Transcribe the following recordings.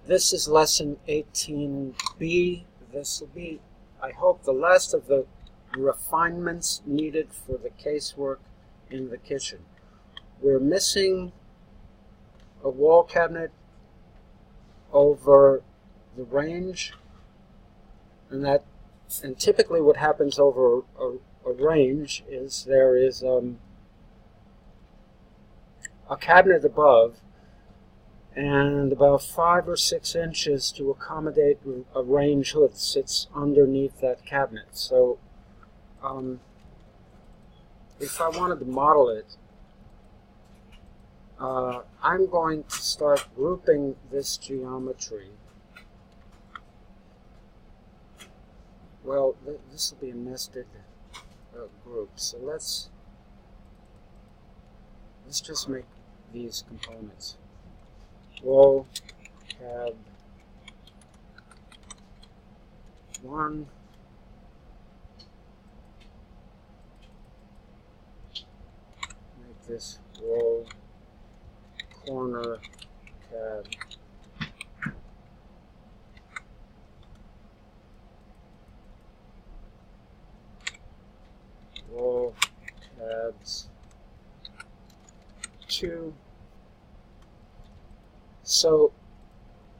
This is lesson 18B. This will be, I hope, the last of the refinements needed for the casework in the kitchen. We're missing a wall cabinet over the range, and typically what happens over a range is there is a cabinet above and about 5 or 6 inches to accommodate a range hood sits underneath that cabinet. So if I wanted to model it, I'm going to start grouping this geometry. Well, this will be a nested group, so let's just make these components. Wall, cab, 1, make this wall, corner, cab, wall, cabs, 2. So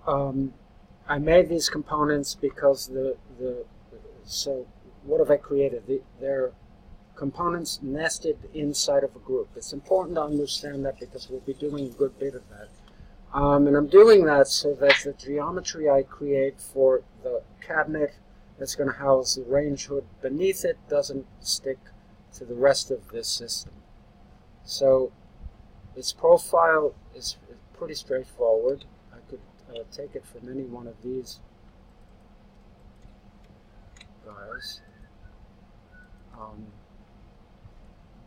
I made these components because so what have I created? They're components nested inside of a group. It's important to understand that because we'll be doing a good bit of that. And I'm doing that so that the geometry I create for the cabinet that's going to house the range hood beneath it doesn't stick to the rest of this system. So its profile is pretty straightforward. I could take it from any one of these guys.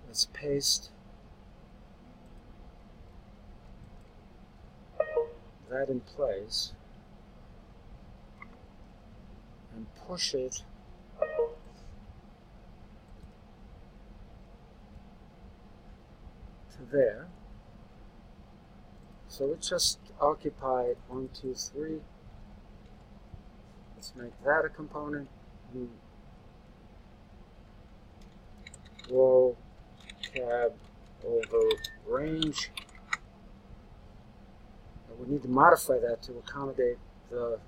Let's paste that in place and push it to there. So it just occupied 1, 2, 3. Let's make that a component. Wall, cab, over range. And we need to modify that to accommodate the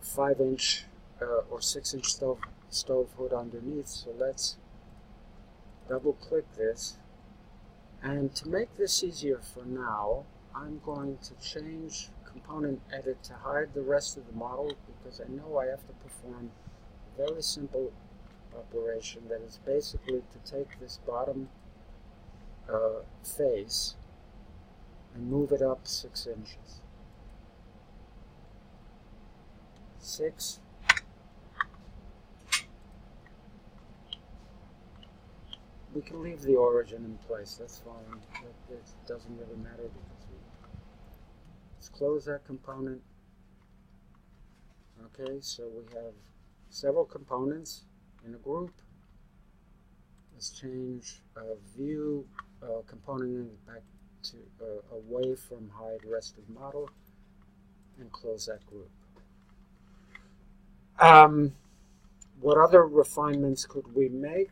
5-inch or 6-inch stove hood underneath. So let's double click this. And to make this easier for now, I'm going to change component edit to hide the rest of the model because I know I have to perform a very simple operation that is basically to take this bottom face and move it up 6 inches. 6. We can leave the origin in place, that's fine. It doesn't really matter because let's close that component. Okay, so we have several components in a group. Let's change view component back to away from hide rest of model and close that group. What other refinements could we make?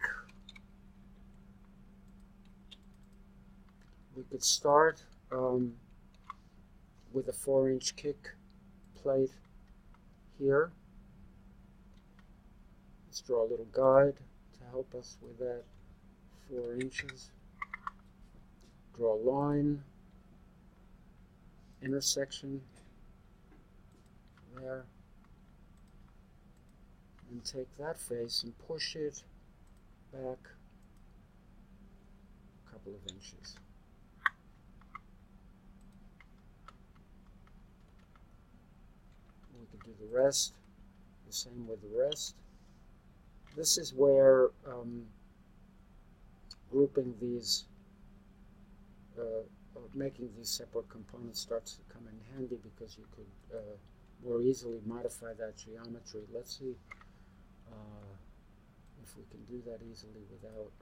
We could start with a 4-inch kick plate here. Let's draw a little guide to help us with that. 4 inches. Draw a line, intersection there, and take that face and push it back a couple of inches. We could do the rest, the same with the rest. This is where grouping these, making these separate components starts to come in handy because you could more easily modify that geometry. Let's see if we can do that easily without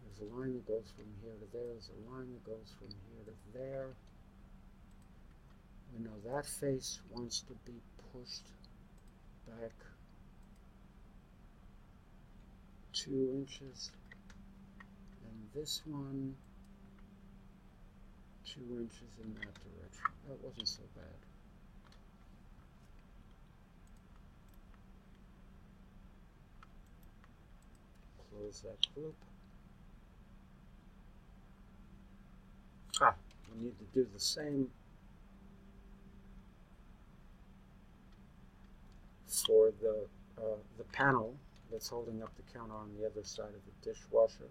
There's a line that goes from here to there. There's a line that goes from here to there. We know that face wants to be pushed back 2 inches. And this one, 2 inches in that direction. That wasn't so bad. Close that group. We need to do the same for the panel that's holding up the counter on the other side of the dishwasher.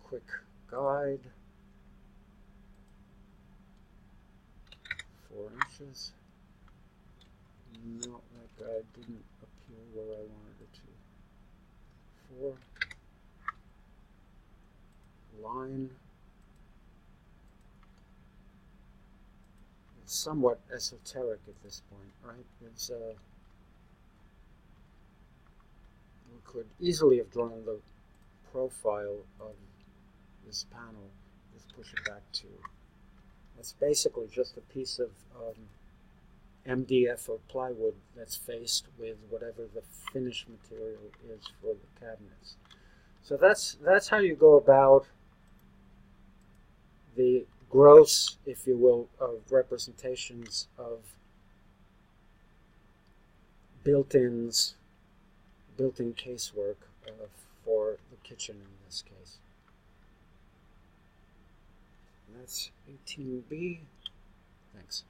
Quick guide, 4 inches. No, that guide didn't appear where I wanted it to. 4. Line. It's somewhat esoteric at this point, right? It's we could easily have drawn the profile of this panel. Just push it back to. It's basically just a piece of MDF or plywood that's faced with whatever the finished material is for the cabinets. So that's how you go about the gross, if you will, of representations of built-ins, built-in casework for the kitchen in this case. And that's 18B. Thanks.